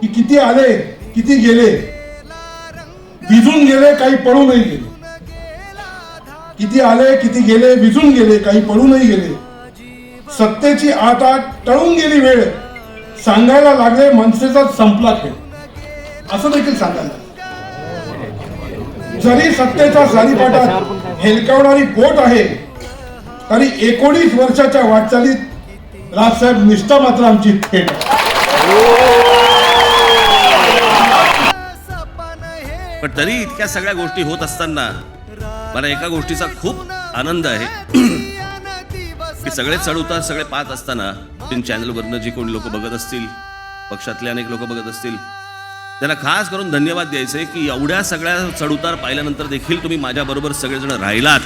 की किती आले किती गेले, विझून गेले काही पळूनही गेले. किती आले किती गेले, विझून गेले काही पळूनही गेले. सत्तेची आता टळून गेली वेळ, सांगायला लागले मनसेचा संपला खेळ, असं देखील सांगायला. जरी सत्तेच्या सारीपाटात हेलकावणारी बोट आहे, तरी 19 वर्षाच्या वाटचालीत राजसाहेब निष्ठा मात्र आमची थेट. पण तरी इतक्या सगळ्या गोष्टी होत असताना मला एका गोष्टीचा खूप आनंद आहे की सगळे चढउतार सगळे पाहत असताना चॅनलवरनं जी कोणी लोक बघत असतील, पक्षातले अनेक लोक बघत असतील, त्यांना खास करून धन्यवाद द्यायचे की एवढ्या सगळ्या चढउतार पाहिल्यानंतर देखील तुम्ही माझ्याबरोबर सगळेजण राहिलात.